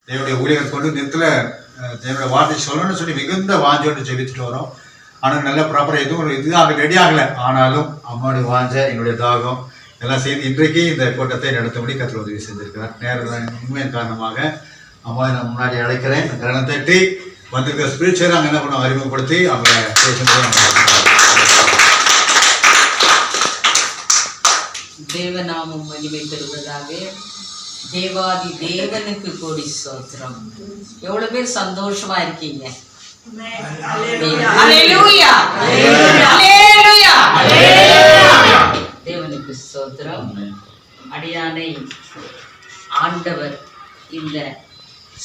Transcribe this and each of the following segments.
தேவனுடைய ஊழியர்கள் கொண்டு நிறுத்தில் தேவனுடைய வார்த்தை சொல்லணும்னு சொல்லி மிகுந்த வாஞ்சோடு ஜெபிச்சுட்டு வரோம். ஆனால் நல்ல ப்ராப்பராக எதுவும் இதுதான் ரெடி ஆகலை. ஆனாலும் அம்மாவுடைய வாஞ்ச என்னுடைய தாகம் எல்லாம் சேர்ந்து இன்றைக்கு இந்த கூட்டத்தை நடத்தும்படி கர்த்தர் உதவி செஞ்சிருக்கிறார். நேரம் உண்மையின் காரணமாக அம்மாவை நான் முன்னாடி அழைக்கிறேன். கரணம் தட்டி வந்திருக்கிற ஸ்பிரிச்சுவல் அங்கே என்ன பண்ணுவோம் அறிமுகப்படுத்தி அவங்க பேசும்போது தேவநாமம் மகிமை பெறுவதாக. தேவாதி தேவனுக்கு கோடி ஸ்தோத்திரம். எவ்வளவு பேர் சந்தோஷமா இருக்கீங்க? தேவனுக்கு ஸ்தோத்திரம். அடியானை ஆண்டவர் இந்த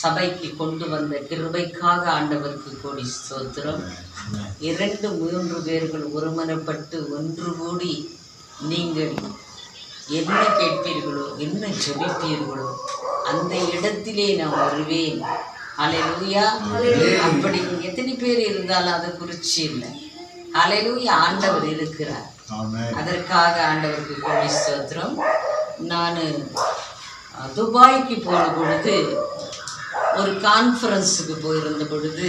சபைக்கு கொண்டு வந்த கிருபைக்காக ஆண்டவருக்கு கோடி ஸ்தோத்திரம். 2-3 பேர்கள் ஒருமனப்பட்டு ஒன்று கூடி நீங்கள் என்ன கேட்பீர்களோ என்ன ஜெபிப்பீர்களோ அந்த இடத்திலே நான் வருவேன். அல்லேலூயா. அப்படி எத்தனை பேர் இருந்தாலும் அதை குறிச்சு இல்லை. அல்லேலூயா. ஆண்டவர் இருக்கிறார். அதற்காக ஆண்டவருக்கு கோடி ஸ்தோத்திரம். நான் துபாய்க்கு போன பொழுது ஒரு கான்ஃபரன்ஸுக்கு போயிருந்த பொழுது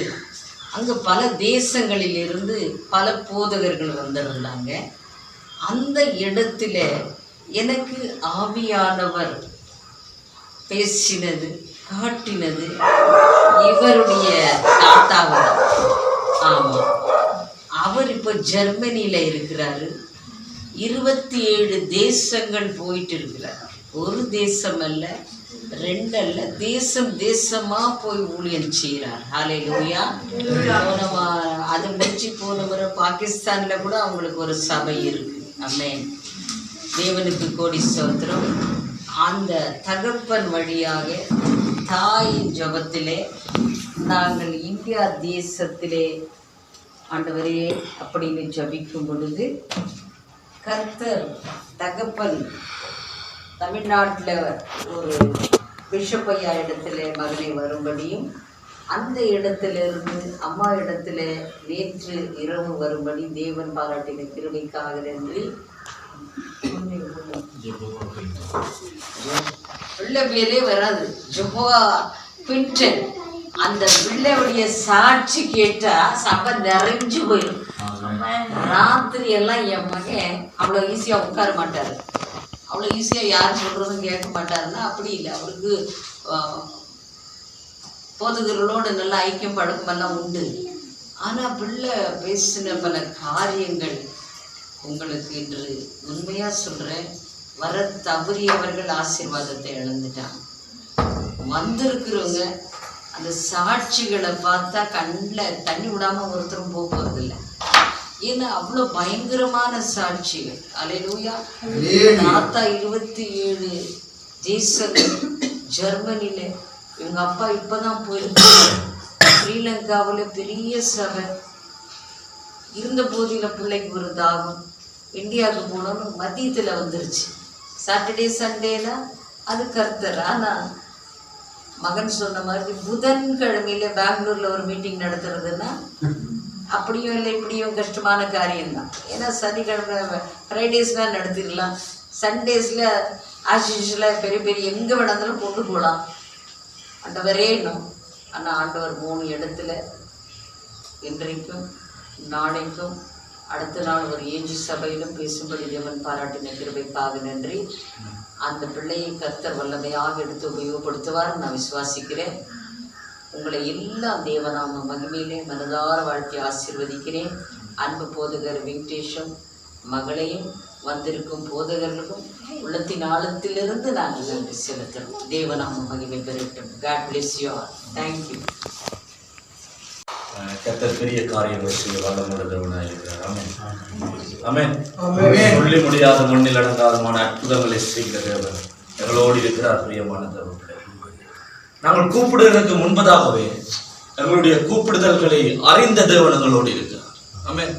அங்கே பல தேசங்களில் இருந்து பல போதகர்கள் வந்திருந்தாங்க. அந்த இடத்துல எனக்கு ஆவியானவர் பேசினது காட்டினது இவருடைய தாத்தாவர். ஆமாம், அவர் இப்போ ஜெர்மனியில் இருக்கிறாரு. 27 தேசங்கள் போயிட்டு இருக்கிறார். ஒரு தேசம் அல்ல, 2 அல்ல, தேசம் தேசமாக போய் ஊழியம் செய்கிறார். ஹல்லேலூயா. அது முடிச்சு போன முறை பாகிஸ்தானில் கூட அவங்களுக்கு ஒரு சபை இருக்கு. ஆமென். தேவனுக்கு கோடி ஸ்தோத்திரம். அந்த தகப்பன் வழியாக தாயின் ஜபத்திலே நாங்கள் இந்தியா தேசத்திலே ஆண்டவரே அப்படின்னு ஜபிக்கும் பொழுது கர்த்தர் தகப்பன் தமிழ்நாட்டில் ஒரு பிஷப்பையா இடத்துல மகனை வரும்படியும் அந்த இடத்திலிருந்து அம்மா இடத்துல நேற்று இரவு வரும்படி தேவன் பாராட்டின கிருபைக்காக நன்றி. பிள்ளை பேரே வராது, ஜெகோவா பின்டன். அந்த பிள்ளையுடைய சாட்சி கேட்டா சபை நிறைஞ்சு போயிடும். ராத்திரி எல்லாம் என் மகன் அவ்வளோ ஈஸியா உட்கார மாட்டாரு, அவ்வளோ ஈஸியா யார் சொல்றதும் கேட்க மாட்டாருன்னா அப்படி இல்லை. அவருக்கு போதகர்களோடு நல்ல ஐக்கியம் பழக்கமெல்லாம் உண்டு. ஆனா பிள்ளை பேசின பல காரியங்கள் உங்களுக்கு இன்று உண்மையா சொல்றேன், வர தவறியவர்கள் ஆசீர்வாதத்தை இழந்துட்டாங்க. வந்திருக்கிறவங்க அந்த சாட்சிகளை பார்த்தா கண்ணில் தண்ணி விடாம ஒருத்தரும் போறதில்லை. ஏன்னா அவ்வளோ பயங்கரமான சாட்சிகள். அல்லேலூயா. தாத்தா 27 தேசங்கள், ஜெர்மனியில இவங்க அப்பா இப்பதான் போயிருக்காங்க. ஸ்ரீலங்காவில் பெரிய சபை இருந்த போதில பிள்ளைக்கு ஒரு தாகம். இந்தியாவுக்கு போனோன்னு மதியத்தில் வந்துருச்சு. சாட்டர்டே சண்டேல அது கர்த்தர். ஆனால் மகன் சொன்ன மாதிரி புதன்கிழமையில பெங்களூர்ல ஒரு மீட்டிங் நடத்துறதுன்னா அப்படியும் இல்லை இப்படியும் கஷ்டமான காரியம்தான். ஏன்னா சனிக்கிழமை ஃப்ரைடேஸ்லாம் நடத்திடலாம், சண்டேஸில் ஆசிஷியலாக பெரிய பெரிய எங்கே வேணாலும் கொண்டு போகலாம். ஆண்டவரே இன்னும். ஆனால் ஆண்டவர் 3 இடத்துல இன்றைக்கும் நாளைக்கும் அடுத்த நாள் ஒரு ஏஜி சபையிலும் பேசும்படி தேவன் பாராட்டின கிருபைக்காக நன்றி. அந்த பிள்ளையை கர்த்தர் வல்லமையாக எடுத்து உபயோகப்படுத்துவார் நான் விசுவாசிக்கிறேன். உங்களை எல்லாம் தேவநாம மகிமையிலே மனதார வாழ்த்தி ஆசீர்வதிக்கிறேன். அன்பு போதகர் வெங்கடேஷும் மகளையும் வந்திருக்கும் போதகர்களுக்கும் உள்ளத்தின் ஆழத்திலிருந்து நாங்கள் நன்றி செலுத்துகிறோம். தேவநாம மகிமை பெறட்டும். God bless you all. Thank you. கர்த்தர் பெரிய காரியங்களை செய்ய வல்லமுள்ளவனாக இருக்கிறார். ஆமென். ஆமென். சொல்லி முடியாத மண்ணில் அடங்காதமான அற்புதங்களை செய்கிற தேவன் எங்களோடு இருக்கிறார். பிரியமான தேவர்களே, நாங்கள் கூப்பிடுவதற்கு முன்பதாகவே எங்களுடைய கூப்பிடுதல்களை அறிந்த தேவன் எங்களோடு இருக்கிறார். ஆமென்.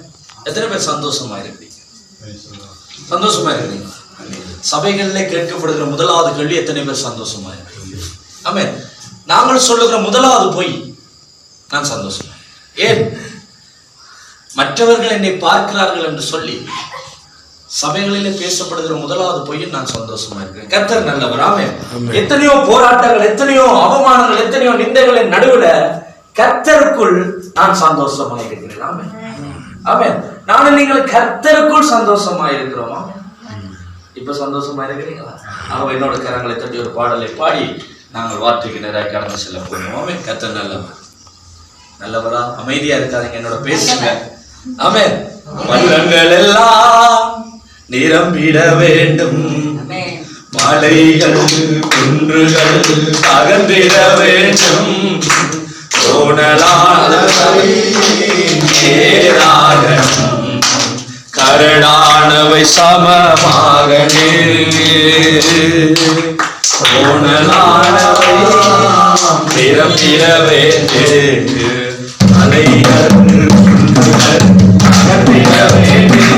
எத்தனை பேர் சந்தோஷமா இருக்கிறீங்க? சந்தோஷமா இருக்கிறீங்க? சபைகளிலே கேட்கப்படுகிற முதலாவது கேள்வி, எத்தனை பேர் சந்தோஷமா இருக்கிறீங்க? ஆமென். நாங்கள் சொல்லுகிற முதலாவது பொய், நான் சந்தோஷமா. ஏன்? மற்றவர்கள் என்னை பார்க்கிறார்கள் என்று சொல்லி சபைகளிலே பேசப்படுகிற முதலாவது பொய்யில் நான் சந்தோஷமா இருக்கிறேன். கர்த்தர் நல்லவர். ஆமென். எத்தனையோ போராட்டங்கள், எத்தனையோ அவமானங்கள், எத்தனையோ நிந்தைகளின் நடுவுல கர்த்தருக்குள் நான் சந்தோஷமா இருக்கிறேன். ஆமென். ஆமென். நானும் நீங்கள் கர்த்தருக்குள் சந்தோஷமா இருக்கிறோமா? இப்ப சந்தோஷமா இருக்கிறீங்களா? அவ என்னோட கரங்களை தட்டி ஒரு பாடலை பாடி நாங்கள் வார்த்தைக்கு நேராக கடந்து செல்ல போகிறோம். ஆமென். கர்த்தர் நல்லவர். நல்லவரா? அமைதியா இருக்காதீங்க, என்னோட பேசுங்க. ஆமென். வல்லங்கள் எல்லாம் நிரம்பிட வேண்டும், மலைகள் குன்றுகள் அகன்றிட வேண்டும், கரடானவை சமமாக நிரம்பிட வேண்டும், மலைகள் குன்றுகள் அகன்றிட வேண்டும்,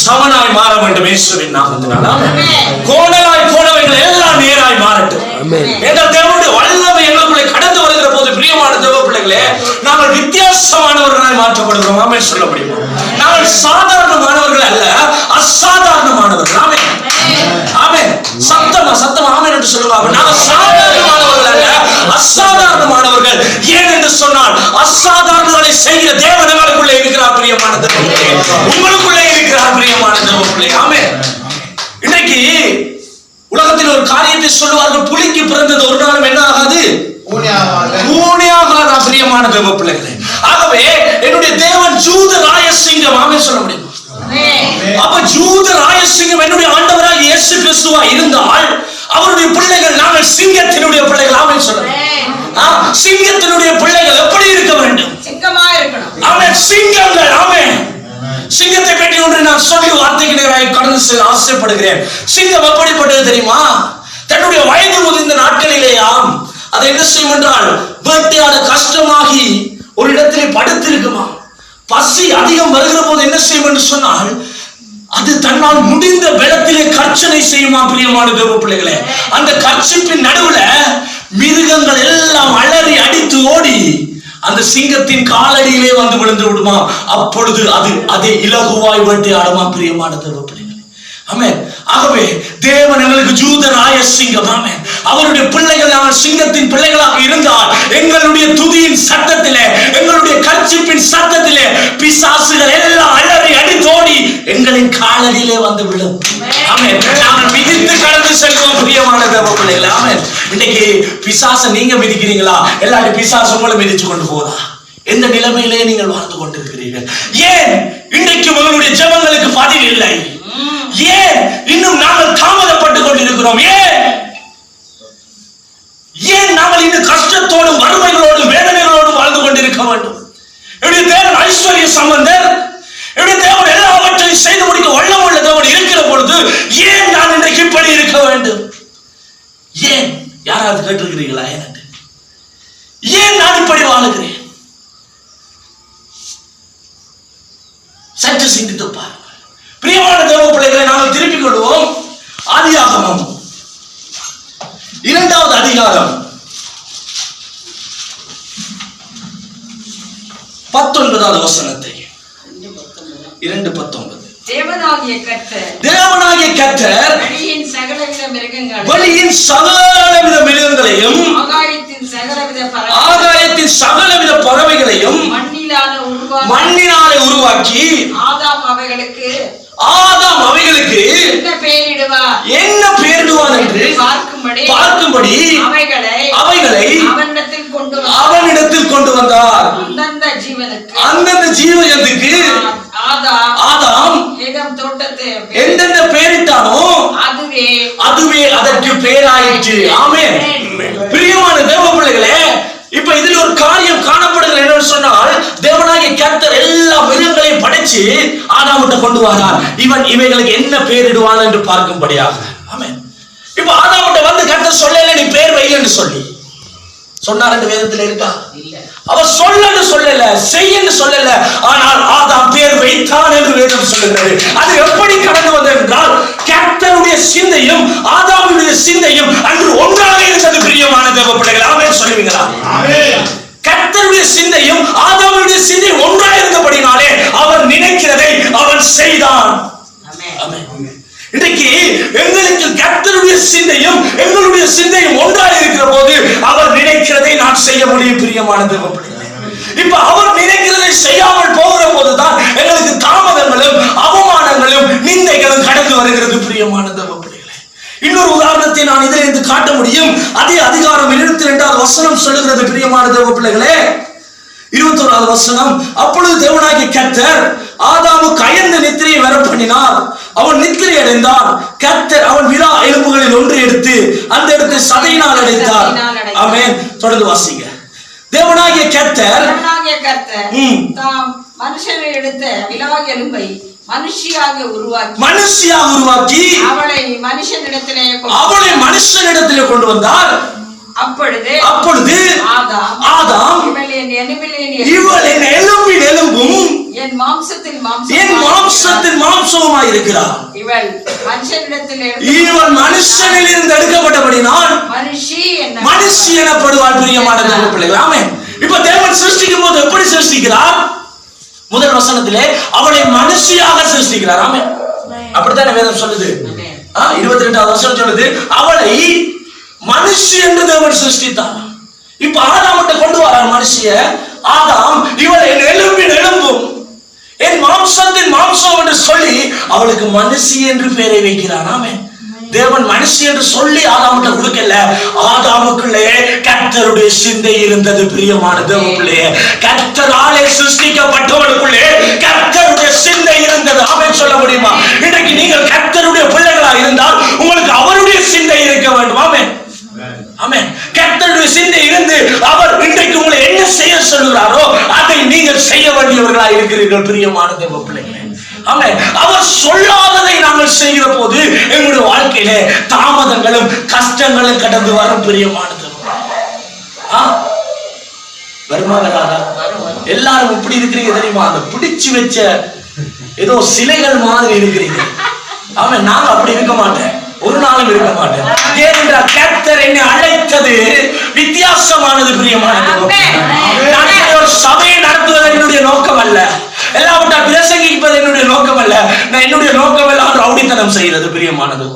சமனாய் மாற வேண்டும். இயேசுவின் நாமத்தினால் கோணலாய் போனவைகள் எல்லாம் நேராய் மாறட்டும். தேவனுடைய வல்லமை எங்களுக்குள்ளே கடந்து வருகிற போது பிரியமான தேவ பிள்ளைகளே, நாங்கள் வித்தியாசமானவர்களாய் மாற்றப்படுகிறோம். ஆமென் சொல்ல முடியுமா? நாங்கள் சாதாரணமானவர்கள் அல்ல, அசாதாரணமானவர்கள். ஆமென். ஆமென். சத்தமா ஆமென் என்று சொல்லுவாங்க. நாங்கள் சாதாரணமானவர்கள் அல்ல, அசாதாரணமானவர்கள். ஏன் என்று சொன்னால் அசாதாரணங்களை செய்கிற தேவன் எங்களுக்குள்ளே இருக்கிறார். பிரியமான தேவ பிள்ளைகளே, உங்களுக்குள்ளே இருக்கிறார். பிரியமான தேவ பிள்ளைகளே, ஆமென். இன்னைக்கு உலகத்தில் ஒரு காரியத்தை சொல்லுவார்கள், புலிக்கு பிறந்தது ஒரு நாளும் என்ன ஆகாது? ஊனியாகாதா? பிரியமான தேவ பிள்ளைகளே, ஆகவே என்னுடைய தேவன் ஜூத ராயசிங்கம். ஆமென் சொல்ல முடியுமா? அப்ப ஜூத ராயசிங்கம் என்னுடைய ஆண்டவராக இயேசு கிறிஸ்துவா இருந்தால் அவருடைய பிள்ளைகள் நாங்கள் சிங்கத்தினுடைய பிள்ளைகள். ஆமென் சொல்ல. சிங்கத்தினுடைய பிள்ளைகள் எப்படி இருக்க வேண்டும்? சிங்கமா இருக்கணும். ஆமென். சிங்கங்கள். ஆமென். சிங்கத்தை பற்றி ஒன்று நான் சொல்லி வார்த்தைக்கு நேராக கடந்து செல்ல ஆசைப்படுகிறேன். சிங்கம் எப்படிப்பட்டது தெரியுமா? தன்னுடைய வயது முதிர்ந்த நாட்களிலேயாம் அதை என்ன செய்யும் என்றால், வேட்டையாட கஷ்டமாகி ஒரு இடத்திலே படுத்திருக்குமா. பசி அதிகம் வருகிற போது என்ன செய்யும் என்று சொன்னால், அது தன்னால் முடிந்த பலத்திலே கர்ச்சனை செய்யுமா. பிரியமான தேவ பிள்ளைகளே, அந்த கர்ச்சிப்பின் நடுவுல மிருகங்கள் எல்லாம் அலறி அடித்து ஓடி அந்த சிங்கத்தின் காலடியிலே வந்து விழுந்து விடுமா. அப்பொழுது அதை இலகுவாய் வேட்டையாடுமா. பிரியமான தேவ பிள்ளைகளே, ஆமென். ஆகவே தேவன் எங்களுக்கு ஜூத ராயசிங்கம். ஆமென். அவருடைய பிள்ளைகள் நாங்கள் சிங்கத்தின் பிள்ளைகளாக இருந்தால் எங்களுடைய துதியின் சத்தத்திலே, எங்களுடைய கர்ச்சிப்பின் சத்தத்திலே பிசாசுகள் எல்லாம் அலறி அடித்தோடி எங்களின் காலடியிலே வந்து விடும். ஆமென். நாங்கள் மிதித்து கடந்து செல்வோம். பிரியமான தேவ பிள்ளைகளே, ஆமென். இன்னைக்கு பிசாசை நீங்க மிதிக்கிறீங்களா? எல்லாரும் பிசாசு உங்களை மிதிச்சு கொண்டு போதா? எந்த நிலைமையிலே நீங்கள் வாழ்ந்து கொண்டிருக்கிறீர்கள்? ஏன் இன்றைக்கு உங்களுடைய ஜெபங்களுக்கு பதில் இல்லை? ஏன் இன்னும் நாங்கள் தாமதப்பட்டு கொண்டிருக்கிறோம்? ஏன் நாங்கள் இந்த கஷ்டத்தோடும் வறுமைகளோடும் வேதனைகளோடும் வாழ்ந்து கொண்டிருக்க வேண்டும்? என்னுடைய தேவன் ஐஸ்வர்ய சம்பந்தர், என்னுடைய தேவன் எல்லாவற்றையும் செய்து முடிக்க வல்லமுள்ள தேவன் இருக்கிற பொழுது ஏன் நான் இன்றைக்கு இப்படி இருக்க வேண்டும்? ஏன்? யாராவது கேட்டிருக்கிறீர்களா? ஏன் நான் இப்படி வாழுகிறேன்? சற்று சிந்தித்து பாருங்கள். பிரியமான தேவ பிள்ளைகளை நாங்கள் திருப்பிக் கொள்வோம். ஆதியாகமம் 2வது அதிகாரம் 19வது வசனத்தை 2:19. தேவனாகிய கர்த்தர் வெளியின் சகலவித மிருகங்களையும் ஆகாயத்தின் வானத்தின் சகலவித பறவைகளையும் மண்ணினாலே உருவாக்கி ஆதாம் அவைகளுக்கு என்ன பெயரிடுவான் என்று பார்க்கும்படி அவைகளை அவனிடத்தில் கொண்டு வந்தார். அந்தந்த ஜீவஜந்துக்கு ஆதாம் எந்தெந்த பெயரிட்டானோ அதுவே அதற்கு பெயராயிற்று. ஆமென். பிரியமான தேவ பிள்ளைகளே, இப்ப இதுல ஒரு காரியம் காணப்படுகிறது. என்னன்னு சொன்னால், தேவனாகிய கர்த்தர் எல்லா மிருகங்களையும் படைச்சு ஆதாமிட்ட கொண்டு வரார். இவைகளுக்கு என்ன பெயரிடுவான் என்று பார்க்கும்படியாக. ஆமென். இப்ப ஆதாமிட்ட வந்து கர்த்தர் சொல்லல நீ பேர் வை என்று சொல்லி சொன்னார் என்று வேதத்தில் இருக்கா? அவர் சொல்லன்னு சொல்லல, செய்யன்னு சொல்லல. ஆனால் ஆதாம் பேர் வைத்தான் என்று வேதம் சொல்லுகிறது. அது எப்படி கடந்து வந்தது என்றால், கர்த்தருடைய சிந்தையும் ஆதாமுடைய சிந்தையும் அன்று ஒன்றாக இருந்தது. பிரியமான தேவ பிள்ளைகள், ஆமென் சொல்லுவீங்களா? கர்த்தருடைய சிந்தையும் ஆதாமுடைய சிந்தை ஒன்றாக இருந்தபடினாலே அவர் நினைக்கிறதை அவன் செய்தான். இன்றைக்கு எங்களுக்கு கர்த்தருடைய சிந்தையும் எங்களுடைய சிந்தையும் ஒன்றாக இருக்கிற போது அவர் நினைக்கிறதை நான் செய்ய முடியும். பிரியமான தேவ பிள்ளைகளே, இப்ப அவர் நினைக்கிறதை செய்யாமல் போகிற போதுதான் எங்களுக்கு தாமதங்களும் அவமானங்களும் நிந்தைகளும் கடந்து வருகிறது. பிரியமான தேவ பிள்ளைகளே, இன்னொரு உதாரணத்தை நான் இதிலிருந்து காட்ட முடியும். அதே அதிகாரம் 22வது வசனம் சொல்லுகிறது. பிரியமான தேவ பிள்ளைகளே, 21வது வசனம், அப்பொழுது தேவனாகிய கர்த்தர் ஆதாமுக்கு அயர்ந்த நித்திரையை வரப்பண்ணினார். அவன் நித்திரை அடைந்தான். கர்த்தர் அவன் விலா எலும்புகளில் ஒன்று எடுத்து அந்த இடத்தை சதையினால் அடைத்தார். ஆமென். தொடர்ந்து வாசிங்க. தேவனாகிய கர்த்தர் தாம் மனுஷனை எடுத்த விலா எலும்பை மனுஷியாக உருவாக்கி அவளை மனுஷனிடத்திலே கொண்டு வந்தார். அப்பொழுது ஆதாம் இவள் என் எலும்பின் எலும்பும் என் மாம்சத்தின் மாம்சமாய் இருக்கிறார். இவள் மனுஷனில் இருந்து எடுக்கப்பட்டபடினால் மனுஷி எனப்படுவாள். பிரியமான தேவ பிள்ளைகள், ஆமென். இப்ப தேவன் சிருஷ்டிக்கும் போது எப்படி சிருஷ்டிக்கிறார்? முதல் வசனத்திலே அவளை மனுஷியாக சிருஷ்டிக்கிறார். ஆமென். அப்படித்தானே வேதம் சொல்லுது. 22வது வசனம் சொல்லுது, அவளை மனுஷி என்று தேவன் சிருஷ்டித்தார். இப்ப ஆதாமிட்ட கொண்டு வரார் மனுஷிய. ஆதாம் இவள் என் எலும்பின் எலும்பும் என் மாம்சத்தின் மாம்சம் என்று சொல்லி அவளுக்கு மனுஷி என்று பெயரை வைக்கிறார். ஆமென். தேவன் மனுஷி என்று சொல்லி ஆதாமிட்ட கொடுக்கல. ஆதாமுக்குள்ளே கர்த்தருடைய சிந்தை இருந்தது. பிரியமான தேவ பிள்ளையே, கர்த்தராலே சிருஷ்டிக்கப்பட்டவர்களுக்குள்ளே கர்த்தருடைய சிந்தை இருந்தது. ஆமென் சொல்ல முடியுமா? இன்றைக்கு நீங்கள் கர்த்தருடைய பிள்ளைகளா இருந்தால் உங்களுக்கு அவருடைய சிந்தை இருக்க வேண்டும். ஆமென். ஆமென். கர்த்தருடைய சிந்தை இருந்து அவர் இன்றைக்கு உங்களை என்ன செய்ய சொல்கிறாரோ அதை நீங்கள் செய்ய வேண்டியவர்களா இருக்கிறீர்கள். பிரியமான தேவ பிள்ளைகளே, ஆமென். அவர் சொல்லாததை நாங்கள் செய்கிற போது எங்களுடைய வாழ்க்கையிலே தாமதங்களும் கஷ்டங்களும் கடந்து வரும். பிரியமான தேவ வருமானதா எல்லாரும் இப்படி இருக்கிறீங்க தெரியுமா? அந்த பிடிச்சு வச்ச ஏதோ சிலைகள் மாதிரி இருக்கிறீங்க. ஆமென். நாங்க அப்படி இருக்க மாட்டேன், ஒரு நாளும் இருக்க மாட்டேன். ஏனென்றால் கர்த்தர் என்னை அழைத்தது வித்தியாசமானது. பிரியமானது, ஒரு சபையை நடத்துவது என்னுடைய நோக்கம் அல்ல, எல்லாவற்றால் பிரசங்கிப்பது என்னுடைய நோக்கம் அல்ல. நான் என்னுடைய நோக்கம் எல்லாம் ரவுடித்தனம் செய்கிறது. பிரியமானது,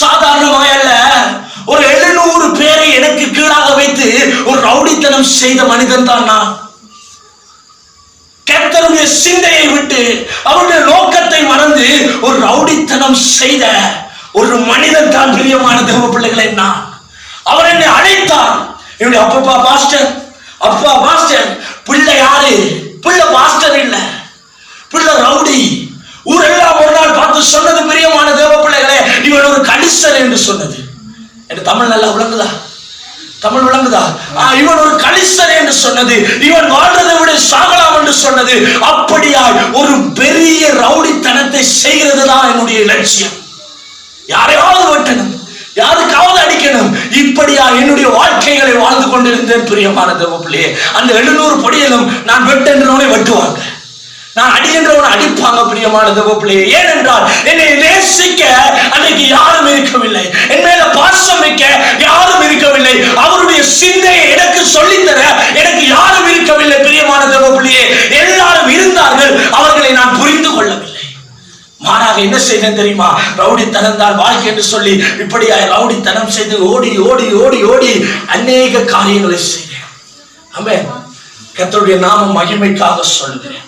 சாதாரணமாக அல்ல. ஒரு 700 பேரை எனக்கு கீழாக வைத்து ஒரு ரவுடித்தனம் செய்த மனிதன் தான் நான். கர்த்தருடைய சிந்தையை விட்டு அவருடைய நோக்கத்தை மறந்து ஒரு ரவுடித்தனம் செய்த ஒரு மனிதன் தான். பிரியமான தேவ பிள்ளைகளை, நான் அவர் என்னை அழைத்தார். என்னுடைய அப்பா பாஸ்டர். பிள்ளை யாரு? பிள்ளை பாஸ்டர் இல்ல, பிள்ளை ரவுடி. ஊரெல்லாம் ஒரு நாள் பார்த்து சொன்னது, பிரியமான தேவ பிள்ளைகளே, இவன் ஒரு கலிசர் என்று சொன்னது. எனக்கு தமிழ் நல்லா விளங்குதா? தமிழ் விளங்குதா? இவன் ஒரு கலிசர் என்று சொன்னது, இவன் வாழ்றதை விட சாகலாம் என்று சொன்னது. அப்படியாய் ஒரு பெரிய ரவுடித்தனத்தை செய்கிறதுதான் என்னுடைய லட்சியம். யாரையாவது வெட்டணும், யாருக்காவது அடிக்கணும். இப்படியா என்னுடைய வாழ்க்கைகளை வாழ்ந்து கொண்டிருந்தேன். பிரியமான தேவ பிள்ளையே, அந்த 700 படியிலும் நான் வெட்டென்றவனை வெட்டுவாங்க, நான் அடிக்கின்றவனை அடிப்பாங்க. பிரியமான தேவ பிள்ளையே, ஏனென்றால் என்னை நேசிக்க அன்னைக்கு யாரும் இருக்கவில்லை, என் மேல பாசம் வைக்க யாரும் இருக்கவில்லை, அவருடைய சிந்தையை எனக்கு சொல்லித்தர எனக்கு யாரும் இருக்கவில்லை. பிரியமான தேவ பிள்ளையே, எல்லாரும் இருந்தார்கள், அவர்களை நான் புரிந்து கொள்ளவில்லை. மாறாக என்ன செய்தேன் தெரியுமா? ரவுடித்தனம் தான் வாழ்க்கை என்று சொல்லி இப்படியா ரவுடித்தனம் செய்து ஓடி ஓடி ஓடி ஓடி அநேக காரியங்களை செய்தேன். ஆமென். கர்த்தருடைய நாம மகிமைக்காக சொல்லுகிறேன்.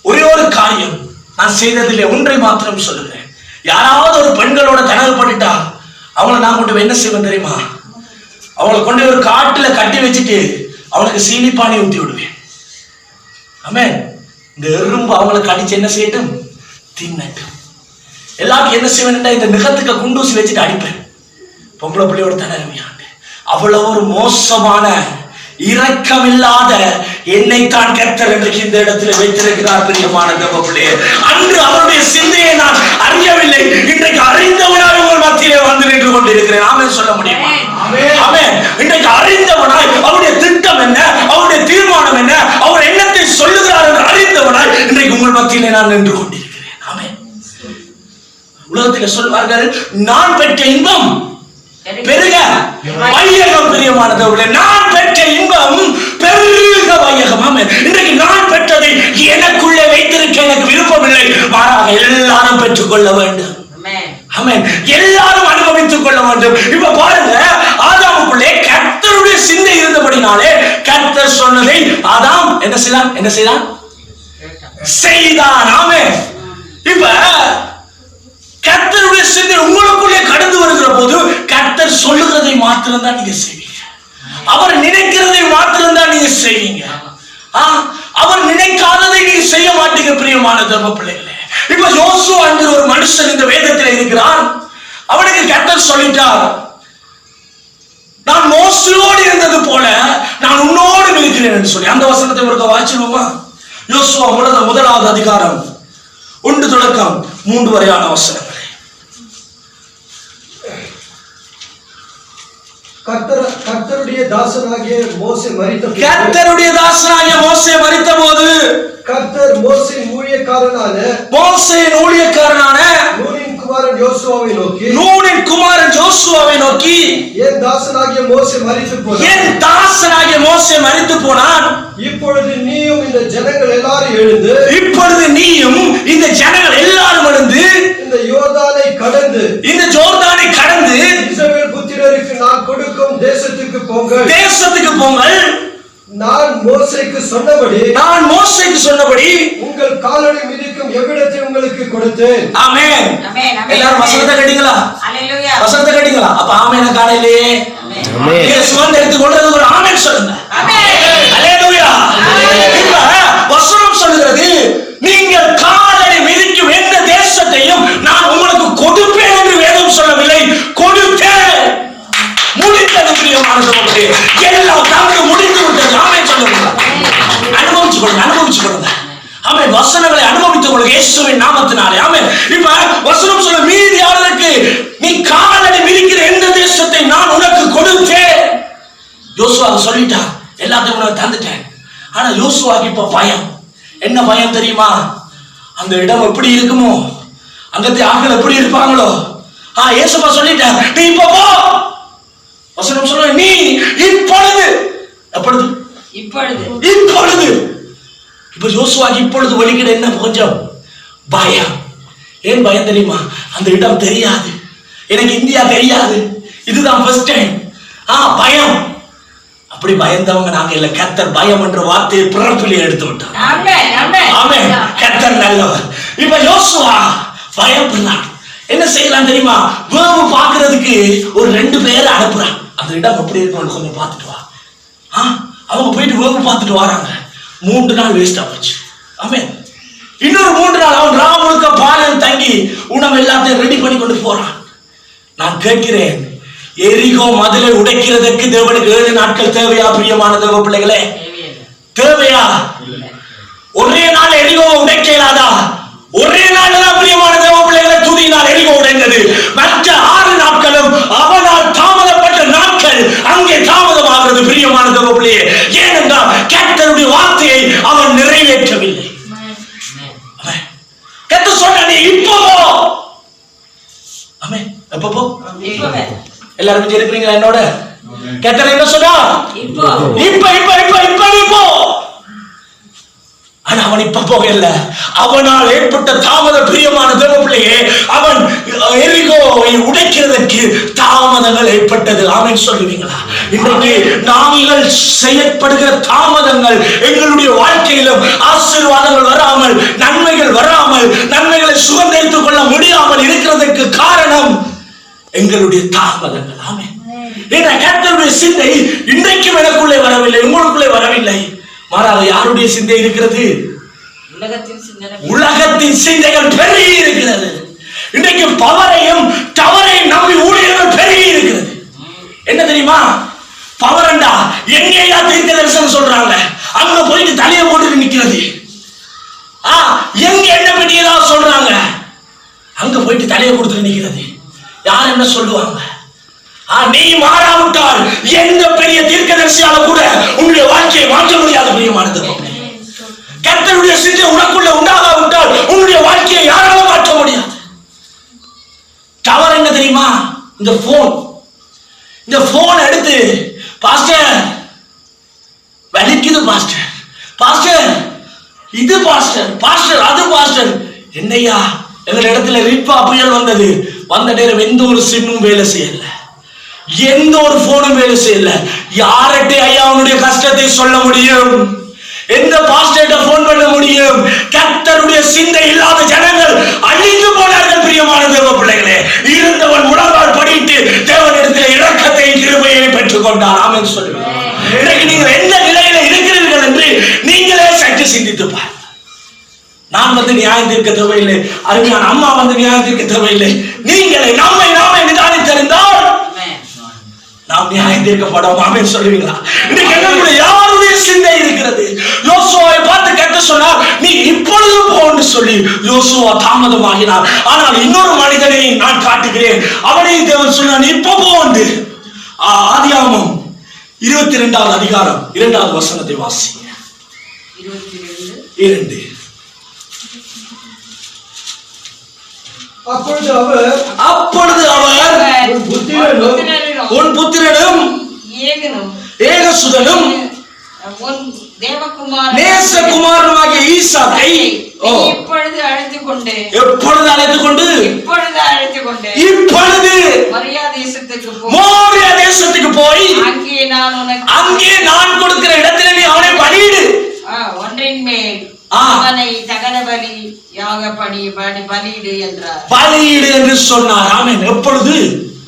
ஒரே ஒரு காரியம் நான் செய்ததிலே ஒன்றை மாத்திரம் சொல்லுகிறேன். யாராவது ஒரு பெண்களோட தனது பண்ணிட்டா அவங்கள நான் கொண்டு போய் என்ன செய்வேன் தெரியுமா? அவங்களை கொண்டு ஒரு காட்டுல கட்டி வச்சுட்டு அவளுக்கு சீனிப்பானி ஊத்தி விடுவேன். ஆமென். இந்த எறும்பு அவங்களை கடிச்சு என்ன செய்யட்டும்? தின்னட்டும். எல்லாருக்கும் என்ன செய்வேன்? இந்த நிகத்துக்கு குண்டூசி வச்சுட்டு அடிப்பேன். பொம்பளை பிள்ளையோட தனருமையாண்டு அவ்வளவு ஒரு மோசமான இரக்கமில்லாத என்னைத்தான் கர்த்தர் இன்றைக்கு இந்த இடத்துல வைத்திருக்கிறார். பிரியமான தேவப்பிள்ளையே, அன்று அவருடைய சிந்தையை நான் அறியவில்லை, இன்றைக்கு அறிந்தவனாய் உங்கள் மத்தியிலே வந்து நின்று கொண்டிருக்கிறேன். ஆமென் சொல்ல முடியுமா? ஆமென். இன்றைக்கு அறிந்தவனாய் அவருடைய திட்டம் என்ன, அவருடைய தீர்மானம் என்ன, அவர் எண்ணத்தை சொல்லுகிறார் என்று அறிந்தவனாய் இன்றைக்கு உங்கள் மத்தியிலே நான் நின்று கொண்டிருக்கிறேன். ஆமென். உலகத்தில் சொல்வார்கள், நான் பெற்ற இன்பம் பெருக வையகம். பிரியமானவர்களே, நான் பெற்ற இன்பம் பெருக வையகம். ஆமென். இன்றைக்கு நான் பெற்றதை எனக்குள்ளே வைத்திருக்க எனக்கு விருப்பமில்லை, மாறாக எல்லாரும் பெற்றுக் கொள்ள வேண்டும். ஆமென். எல்லாரும் அனுபவித்துக் கொள்ள வேண்டும். இப்ப பாருங்க, ஆதாமுக்குள்ளே கர்த்தருடைய சிந்தை இருந்தபடினாலே கர்த்தர் சொன்னதை ஆதாம் என்ன செய்தான்? செய்தான். ஆமென். இப்ப கர்த்தருடைய சிந்தை உங்களுக்குள்ளே கடந்து வருகிற போது கர்த்தர் சொல்லுகிறதை மாத்திரம் தான் நீங்க செய்வீங்க. அவர் நினைக்கிறதை மாத்திரம் தான் நீங்க செய்வீங்க. அவர் நினைக்காததை நீங்க செய்ய மாட்டீங்க. பிரியமான தேவ பிள்ளைகளே, இப்ப யோசுவா என்கிற ஒரு மனுஷன் இந்த வேதத்தில் இருக்கிறான். அவனுக்கு கர்த்தர் சொல்லிட்டார், நான் மோசேயோடு இருந்தது போல நான் உன்னோடு இருக்கிறேன் என்று சொல்லி. அந்த வசனத்தை ஒரு வாசிடுவோமா? யோசுவா முதலாவது அதிகாரம் 1 தொடக்கம் 3 வரையான வசனங்கள். கர்த்தருடைய தாசனாகிய மோசே மரித்த போது கர்த்தர் மோசேயின் ஊழியக்காரனான நூனின் குமாரன் யோசுவாவை நோக்கி என் தாசனாகிய மோசே மரித்து போனான். இப்பொழுது நீயும் இந்த ஜனங்கள் எல்லாரும் எழுந்து இந்த யோர்தானை கடந்து இஸ்ரவேல் புத்திரருக்கு நான் கொடுக்கும் தேசத்துக்கு போங்கள். நான் மோசேக்கு சொன்னபடி உங்கள் காலடி மிதிக்கும் எவ்விடத்தை உங்களுக்கு கொடுத்தேன். ஆமென். எல்லாரும் வசனத்தை கேட்டீங்களா? ஹalleluya. வசனத்தை கேட்டீங்களா? அப்ப ஆமென் காலையிலே ஆமென். இயேசுவை எடுத்துக்கொண்டது ஒரு ஆமென் சொல்லுங்க. ஆமென். ஹalleluya. இப்ப வசனம் சொல்லுகிறது, நீங்கள் காலடி மிதிக்கும் எந்த தேசத்தையும் நான் உங்களுக்கு கொடுப்பேன் என்று வேதம் சொல்லவில்லை, கொடுத்தேன். முடிந்தது. பிரியமானவர்களே, எல்லாம் தனக்கு முடிந்து விட்டது. ஆமென் சொல்லுங்க. அனுபவிச்சு கொள்ளுங்க. ஆமென். வசனங்களை அனுபவித்துக் கொள்ளுங்க இயேசுவின் நாமத்தினாலே. ஆமென். இப்ப வசனம் சொல்ல, மீதியாளருக்கு நீ காலடி மிதிக்கிற எந்த தேசத்தை நான் உனக்கு கொடுத்தேன். யோசுவா சொல்லிட்டான், எல்லாத்தையும் உனக்கு தந்துட்டேன். ஆனா யோசுவாக்கு இப்ப பயம். என்ன பயம் தெரியுமா? அந்த இடம் எப்படி இருக்குமோ, அங்கத்தை ஆட்கள் எப்படி இருப்பாங்களோ. இயேசுவா சொல்லிட்டான், நீ இப்ப போ. வசனம் சொல்ல, நீ இப்பொழுது இப்ப யோசுவாக்கு இப்பொழுது வலிக்கிற என்ன கொஞ்சம் பயம். ஏன் பயம் தெரியுமா? அந்த இடம் தெரியாது, எனக்கு இந்தியா தெரியாது, இதுதான் ஃபர்ஸ்ட் டைம். பயம். அப்படி பயந்தவங்க நாங்க இல்ல. கர்த்தர் பயம் என்ற வார்த்தையை பிறப்பிலே எடுத்து விட்டார். ஆமென். கர்த்தர் நல்லவர். இப்ப யோசுவா பயப்படுறான். என்ன செய்யலாம் தெரியுமா? வேவு பாக்குறதுக்கு ஒரு 2 பேரை அனுப்புறான். அந்த இடம் எப்படி இருக்கும் கொஞ்சம் பார்த்துட்டு வா. அவங்க போயிட்டு வேவு பார்த்துட்டு வராங்க. 3 நாள் வேஸ்டா போச்சு. ஆமென். இன்னொரு 3 நாள் அவன் ராம் முழுக்க பாலம் தங்கி உணவு எல்லாத்தையும் ரெடி பண்ணி கொண்டு போறான். நான் கேட்கிறேன், எரிகோ மதிலை உடைக்கிறதுக்கு தேவனுக்கு 7 நாட்கள் தேவையா? பிரியமான தேவ பிள்ளைகளே, தேவையா? ஒரே நாள் எரிகோவை உடைக்க இயலாதா? ஒரே நாள் தான் பிரியமான தேவ பிள்ளைகளை துதியினால் எரிகோ உடைந்தது. மற்ற 6 நாட்களும் அவனால் தாமதப்பட்ட நாட்கள் அங்கே தாமதமாகிறது. பிரியமான தேவ பிள்ளையே, ஏனென்றால் கர்த்தருடைய வார்த்தையை அவன் நிறைவேற்றவில்லை. கர்த்தர் சொன்ன, நீ இப்போ போ. ஆமென். எப்போ போ? எல்லாரும் இருக்கிறீங்களா என்னோட? கர்த்தர் என்ன சொன்னா? இப்போ இப்போ. ஆனா அவன் இப்ப போகல. அவனால் ஏற்பட்ட தாமத பிரியமான தேவ பிள்ளையே, அவன் எரிகோவை உடைக்கிறதை செய்வதற்கு தாமதங்கள் ஏற்பட்டது. ஆமென் சொல்லுவீங்களா? இன்றைக்கு நாங்கள் செய்யப்படுகிற தாமதங்கள் எங்களுடைய வாழ்க்கையிலும் ஆசீர்வாதங்கள் வராமல், நன்மைகள் வராமல், நன்மைகளை சுதந்திரித்துக் கொள்ள முடியாமல் இருக்கிறதுக்கு காரணம் எங்களுடைய தாமதங்கள். ஆமென். கர்த்தருடைய சிந்தை இன்றைக்கும் எனக்குள்ளே வரவில்லை, உங்களுக்குள்ளே வரவில்லை. மாறாக யாருடைய சிந்தை இருக்கிறது? உலகத்தின் சிந்தைகள் பெருகி இருக்கிறது. இன்றைக்கு பவரையும் டவரையும் நம்பி ஊழியர்கள் பெருகி இருக்கிறது. என்ன தெரியுமா? பவரண்டா எங்கேயா தீர்க்க தரிசனம் சொல்றாங்க, அங்க போயிட்டு தலையை போட்டு நிக்கிறது. எங்க என்ன பெரியதா சொல்றாங்க, அங்க போயிட்டு தலையை கொடுத்துட்டு நிக்கிறது. யார் என்ன சொல்லுவாங்க? நீ மாறாவிட்டால் எந்த பெரிய தீர்க்கதரிசியால கூட உன்னுடைய வாழ்க்கையை மாற்ற முடியாத பிரியமானது. கர்த்தருடைய சிந்தை உனக்குள்ள உண்டாகாவிட்டால் உன்னுடைய வாழ்க்கையை யாராலும் மாற்ற முடியாது. டவர் என்ன தெரியுமா? இந்த போன் எடுத்து, பாஸ்டர் வலிக்குது பாஸ்டர், பாஸ்டர் இது பாஸ்டர், பாஸ்டர் அது பாஸ்டர். என்னையா எங்க இடத்துல ரிப்பா புயல் வந்தது, வந்த நேரம் எந்த ஒரு சிம்மும் வேலை செய்யல, எந்த ஒரு போனும் வேலை செய்யல. யார்கிட்ட ஐயா அவனுடைய கஷ்டத்தை சொல்ல முடியும்? எந்த பாஸ்டர்ட்ட போன் பண்ண முடியும்? கர்த்தருடைய சிந்தை இல்லாத ஜனங்கள் அழிந்து போனார்கள். பிரியமான தேவ பிள்ளைகளே, இருந்தவன் முழங்கால் படிட்டு தேவனிடத்தில் இரக்கத்தையும் கிருபையையும் பெற்றுக் கொண்டான். ஆமென் சொல்லுவேன். இன்னைக்கு நீங்கள் எந்த நிலையில இருக்கிறீர்கள் என்று நீங்களே சற்று சிந்தித்து பாருங்கள். நான் வந்து நியாயம் தீர்க்க தேவையில்லை, அருமையான அம்மா வந்து நியாயம் தீர்க்க தேவையில்லை. நீங்களே நாமே நிதானித்திருந்தால் நாம் நியாயம் தீர்க்கப்படும். ஆமென் சொல்லுவீங்களா? இன்னைக்கு எங்களுடைய யாருடைய சிந்தை இருக்கிறது? யோசுவாவை பார்த்து கர்த்தர் சொன்னார், நீ இப்பொழுது போன்னு சொல்லி யோசுவா தாமதமாகினார். ஆனால் இன்னொரு மனிதனை நான் காட்டுகிறேன், அவனை தேவன் சொன்னான், இப்ப போண்டு. ஆதியாகமம் 22வது அதிகாரம் 2வது வசனத்தை வாசிங்க. 22. அப்பொழுது அவர் உன் புத்திரனும் ஏகசுதனும் நேசகுமாரனுமாகிய ஈசாக்கை இப்பொழுது அழைத்துக் கொண்டு இப்பொழுது மோரியா தேசத்துக்கு போய் அங்கே நான் கொடுக்கிற இடத்துல நீ அவனை பலியிடு. ஒன்றின் மேல் அவனை தகன பலியாக பலியிடு என்றார். பலியிடு என்று சொன்னார். ஆமென். எப்பொழுது?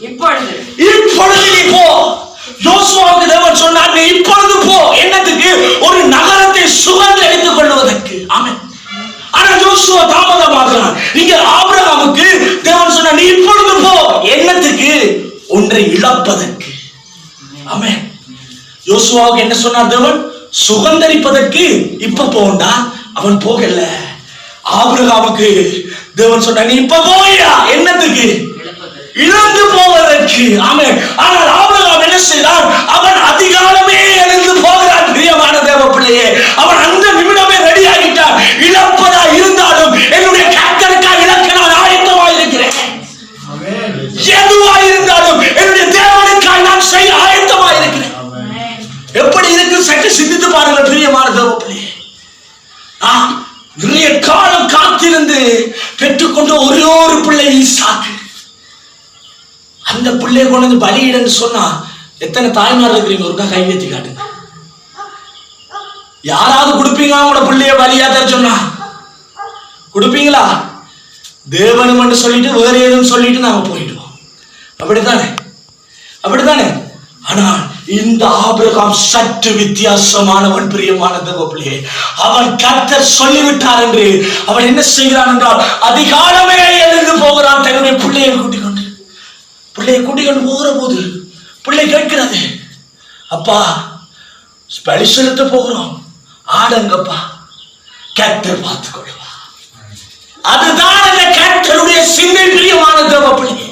இப்பொழுது நீ போ. யோசுவாவுக்கு தேவன் சொன்னார், நீ இப்பொழுது போ. என்னத்துக்கு? ஒரு நகரத்தை சுதந்திரித்துக் கொள்வதற்கு. ஆமென். ஆனா யோசுவா தாமதமாகிறான். இங்க ஆபிரகாமுக்கு தேவன் சொன்னார், நீ இப்பொழுது போ. என்னத்துக்கு? ஒன்றை இழப்பதற்கு. ஆமென். யோசுவாவுக்கு என்ன சொன்னார் தேவன்? சுதந்திரிப்பதற்கு இப்ப போண்டா. அவன் போகல. ஆபிரகாமுக்கு தேவன் சொன்னார், நீ இப்ப போயா. என்னத்துக்கு? இழந்து போவதற்கு. ஆமென். ஆனால் ஆபிரகாம் என்ன செய்தார்? அவன் அதிகாலமே எழுந்து போகிறான். பிரியமான தேவ பிள்ளையே, அவன் அந்த நிமிடமே ரெடி ஆகிட்டான். இழப்பதா இருந்தாலும் என்னுடைய கர்த்தருக்காக இழக்க நான் ஆயத்தமாக இருக்கிறேன். எதுவா இருந்தாலும் என்னுடைய தேவனுக்காக நான் செய்ய ஆயத்தமாக இருக்கிறேன். எப்படி இருக்கு சற்று சிந்தித்து பாருங்கள் பிரியமான தேவ பிள்ளையே. நிறைய காலம் காத்திருந்து பெற்றுக்கொண்ட ஒரே ஒரு பிள்ளை ஈசாக்கு. அந்த பிள்ளையை கொண்டு வந்து பலியிடன்னு சொன்னா எத்தனை தாய்மார் இருக்கிறீங்க? ஒருக்கா கை வைத்து காட்டுங்க. யாராவது கொடுப்பீங்களா? உங்களோட பிள்ளைய பலியாத சொன்னா கொடுப்பீங்களா? தேவனும் என்று சொல்லிட்டு வேற ஏதும் சொல்லிட்டு நாம போயிடுவோம். அப்படித்தானே? ஆனால் இந்த ஆபிரகாம் சற்று வித்தியாசமானவன். பிரியமான தேவப்பிள்ளையே, அவன் கர்த்தர் சொல்லிவிட்டார் என்று அவன் என்ன செய்கிறான் என்றால் அதிகாலமே எழுந்து போகிறான். தன்னுடைய பிள்ளையை கூட்டிக் கொண்டு போகிற போது பிள்ளை கேட்கிறது, அப்பா பலி செலுத்த போகிறோம், ஆடங்கப்பா, கர்த்தர் பார்த்துக் கொள்ளுவா. அதுதான் அந்த கர்த்தருடைய சிந்தை. பிரியமான தேவப்பிள்ளையே,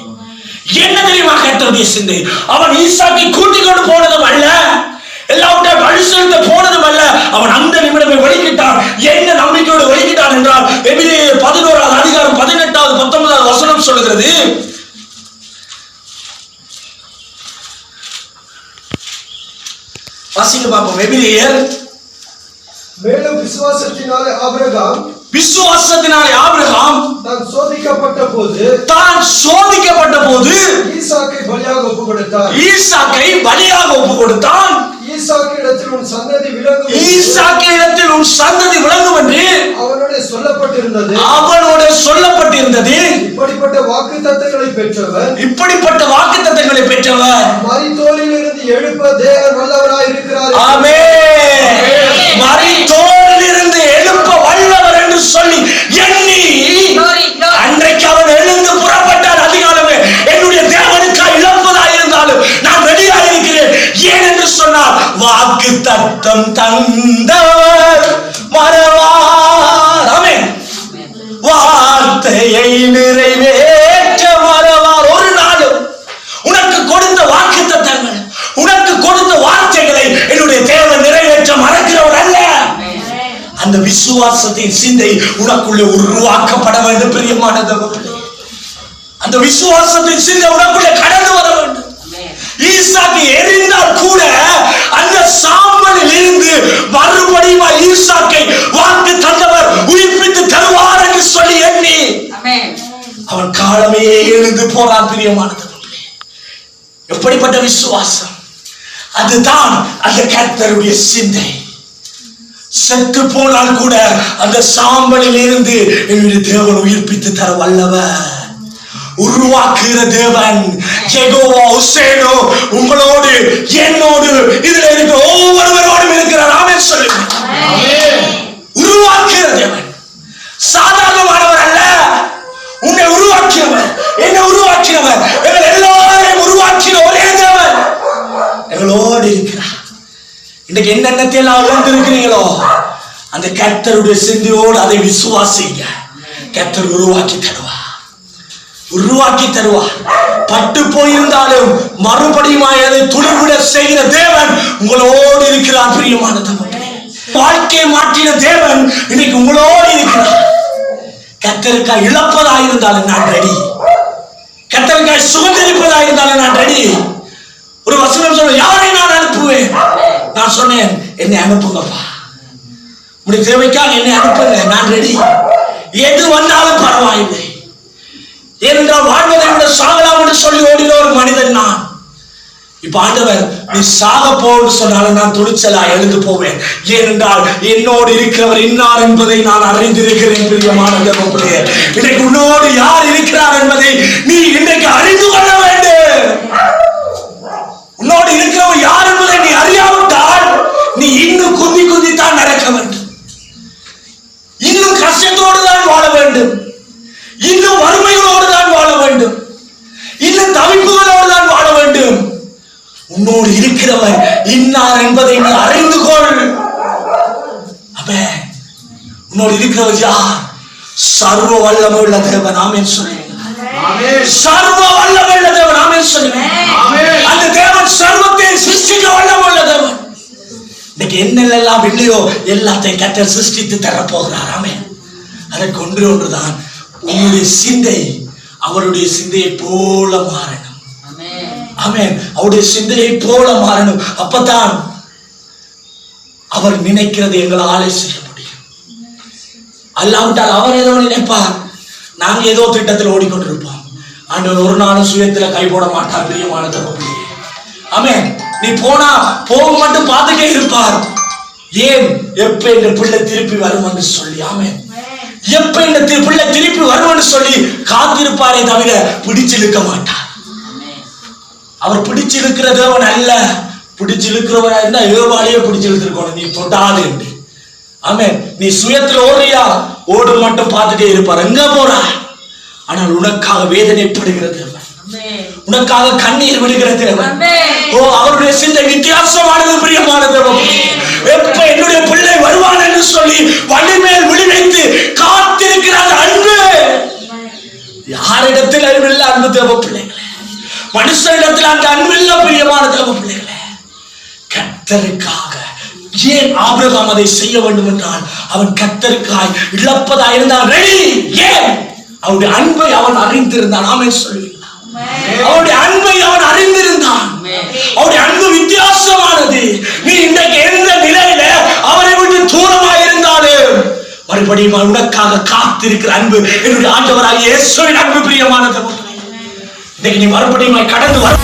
என்ன தெரியுமா கர்த்தருடைய சிந்தை? அவன் ஈசாக்கை கூட்டிக் கொண்டு போனதும் அல்ல, எல்லாவற்றையும் பலி செலுத்த போனதும் அல்ல. அவன் அந்த நிமிடமே வெளிக்கிட்டான். என்ன நம்பிக்கையோடு வெளிக்கிட்டான் என்றால் எபிரேயர் 11வது அதிகாரம் 18வது 19வது வசனம் சொல்லுகிறது, வாசிங்க பாப்போம். எபிரேயர். மேலும் விசுவாசத்தினாலே ஆபிரகாம் தான் சோதிக்கப்பட்ட போது ஒப்பு கொடுத்தான். ஈசாக்கை பலியாக ஒப்பு கொடுத்தான். ஈசாக்கிடத்தில் உன் சந்ததி விளங்கும். ஈசாக்கிடத்தில் உன் சந்ததி விளங்கும் என்று அவனோட சொல்லப்பட்டிருந்தது. அவனோட சொல்லப்பட்டிருந்தது. இப்படிப்பட்ட வாக்குத்தத்தங்களை பெற்றவர். இப்படிப்பட்ட வாக்குத்தத்தங்களை பெற்றவர். மரித்தோரிலிருந்து எழுப்ப தேவன் வல்லவராய் இருக்கிறார். ஆமென். மரித்தோரிலிருந்து எழுப்ப வல்லவர் என்று சொல்லி எண்ணி அன்றைக்கு அவன் எழுந்து புறப்பட்டான். அதிகாலமே என்னுடைய தேவனுக்காக இழப்பதாக இருந்தாலும் நான் ரெடியாக இருக்கிறேன். ஏன் என்று சொன்னால் வாக்குத்தத்தம் தந்தவர் மறவார். ஆமென். வார்த்தையை நிறைவேற்ற மறவார். ஒரு நாளும் உனக்கு கொடுத்த வாக்குத்தத்தங்கள், உனக்கு கொடுத்த வார்த்தைகளை என்னுடைய தேவன் நிறைவேற்ற மறக்கிறவர் அல்ல. அந்த விசுவாசத்தின் சிந்தை உனக்குள்ளே உருவாக்கப்பட வேண்டும் பிரியமானது. அந்த விசுவாசத்தின் சிந்தை உனக்குள்ளே கடந்து வர வேண்டும். ஈசாக்கு எரிந்தால் கூட அந்த சாம்பலில் இருந்து மறுபடியும் ஈசாக்கை வாக்கு தந்தவர் உயிர்ப்பித்து தருவார் என்று சொல்லி எண்ணி அவன் காலமே எழுந்து போறான் பிரியமானது. எப்படிப்பட்ட விசுவாசம்! அதுதான் அந்த கர்த்தருடைய சிந்தை. செத்து போனால் கூட அந்த சாம்பலில் இருந்து என்னுடைய தேவன் உயிர்ப்பித்து தர வல்லவர், உருவாக்குகிற தேவன். யெகோவா ஹோசேனோ உங்களோடு என்னோடு இதுல இருக்கிற ஒவ்வொருவரோடும் இருக்கிறார். ஆமென் சொல்லுங்க. உருவாக்குகிற தேவன் சாதாரணமானவர் அல்ல. உன்னை உருவாக்கியவர், என்னை உருவாக்கியவர், எங்கள் எல்லாரையும் உருவாக்கின ஒரே தேவன் எங்களோடு இருக்கிறார். இன்னைக்கு என்னென்னத்தை எல்லாம் உணர்ந்திருக்கிறீங்களோ அந்த கர்த்தருடைய சிந்தையோடு அதை விசுவாசிங்க. கர்த்தர் உருவாக்கி தருவார், உருவாக்கி தருவார். பட்டு போயிருந்தாலும் மறுபடியும் அதை துளிர்விட செய்கிற தேவன் உங்களோடு இருக்கிறார் பிரியமானது. வாழ்க்கையை மாற்றின தேவன் இன்னைக்கு உங்களோடு இருக்கிறார். கர்த்தருக்காய் இழப்பதாக இருந்தாலும் நான் ரெடி. கர்த்தருக்காய் சுதந்திரிப்பதாக இருந்தாலும் நான் ரெடி. ஒரு வசனம் சொல்ல, யாரை நான் அனுப்புவேன்? நான் சொன்னேன், என்னை அனுப்புங்கப்பா, உடைய தேவைக்காக என்னை அனுப்புங்க, நான் ரெடி. எது வந்தாலும் பரவாயில்லை. ஏனென்றால் வாழ்வதை விட சாகலாம் என்று சொல்லி ஓடின ஒரு மனிதன் நான். இப்ப ஆண்டவர் நீ சாக போன்னு சொன்னாலும் நான் துணிச்சலா எழுந்து போவேன். ஏனென்றால் என்னோடு இருக்கிறவர் இன்னார் என்பதை நான் அறிந்திருக்கிறேன் பிரியமான தேவனே. இன்றைக்கு உன்னோடு யார் இருக்கிறார் என்பதை நீ இன்றைக்கு அறிந்து கொள்ள வேண்டும். உன்னோடு இருக்கிறவர் யார் என்பதை நீ அறியாவிட்டால் நீ இன்னும் குந்தி குந்தித்தான் நடக்க வேண்டும். இன்னும் கஷ்டத்தோடு தான் வாழ வேண்டும். இன்னும் வறுமைகளோடு தான் வாழ வேண்டும். இன்னும் தவிப்புகளோடு தான் வாழ வேண்டும். உன்னோடு இருக்கிறவர் இன்னார் என்பதை நீ அறிந்து கொள். ஆமென். உன்னோடு இருக்கிறவர் யார்? சர்வ வல்லமையுள்ள தேவன். ஆமென் சொல்லுங்க. ஆமென். சர்வ வல்லமையுள்ள தேவன். ஆமென் சொல்லுங்க. ஆமென். அந்த தேவன் சர்வத்தை சிருஷ்டிக்க வல்லமையுள்ள தேவன். இன்னைக்கு என்னெல்லாம் இல்லையோ எல்லாத்தையும் கர்த்தர் சிருஷ்டித்து தர போகிறார். ஆமென். அதற்கு ஒன்றுதான், உன்னுடைய சிந்தை அவருடைய சிந்தையை போல மாறணும். ஆமென். அவருடைய சிந்தையை போல மாறணும். அப்பதான் அவர் நினைக்கிறது எங்களாலே செய்ய முடியும். அல்லாவிட்டால் அவர் ஏதோ நினைப்பார், நாங்க ஏதோ திட்டத்தில் ஓடிக்கொண்டிருப்போம். ஆண்டவர் ஒரு நாளும் சுயத்துல கை போட மாட்டார் பிரியமான தகப்பனே. ஆமென். நீ போனா போக மட்டும் பார்த்துட்டே இருப்பார். ஏன்? எப்ப இந்த பிள்ளை திருப்பி வரும் என்று சொல்லி. ஆமென். எப்ப இந்த பிள்ளை திருப்பி வரும் என்று சொல்லி காத்திருப்பாரே தவிர பிடிச்சிருக்க மாட்டார். அவர் பிடிச்சிருக்கிற தேவன் அல்ல. பிடிச்சிருக்கிறவரா இருந்தா ஏவாளியே பிடிச்சிருக்கணும், நீ தொடாது. ஆமென். நீ சுயத்துல ஓடுறியா, ஓடு மட்டும் பார்த்துட்டே இருப்பார். எங்க போறா? ஆனால் உனக்காக வேதனைப்படுகிற தேவன், உனக்காக கண்ணீர் விடுகிற தேவன். ஓ, அவருடைய சிந்தை வித்தியாசமானது பிரியமான தேவன். எப்ப என்னுடைய பிள்ளை வருவான் என்று சொல்லி வழிமேல் விழிவைத்து காத்திருக்கிற அன்பு. யாரிடத்தில் அன்பில்லை அன்பு தேவ பிள்ளைகளே? மனுஷனிடத்தில் அந்த அன்பில்லை பிரியமான தேவ பிள்ளைகளே. கர்த்தருக்காக ஏன் ஆபிரகாம் அதை செய்ய வேண்டும் என்றால் அவன் கர்த்தருக்காய் இழப்பதாக இருந்தான் ரெடி. ஏன்? அவருடைய அன்பை அவன் அறிந்திருந்தான். ஆமென் சொல்லுவீங்களா? அவருடைய அன்பை அவன் அறிந்திருந்தான். அவருடைய அன்பு வித்தியாசமானது. நீ இன்றைக்கு எந்த நிலையில அவரை விட்டு தூரமாக இருந்தாலும் மறுபடியும் உனக்காக காத்திருக்கிற அன்பு என்னுடைய ஆண்டவராகிய இயேசுவின் அன்பு பிரியமானது. இன்னைக்கு நீ மறுபடியும் கடந்து வர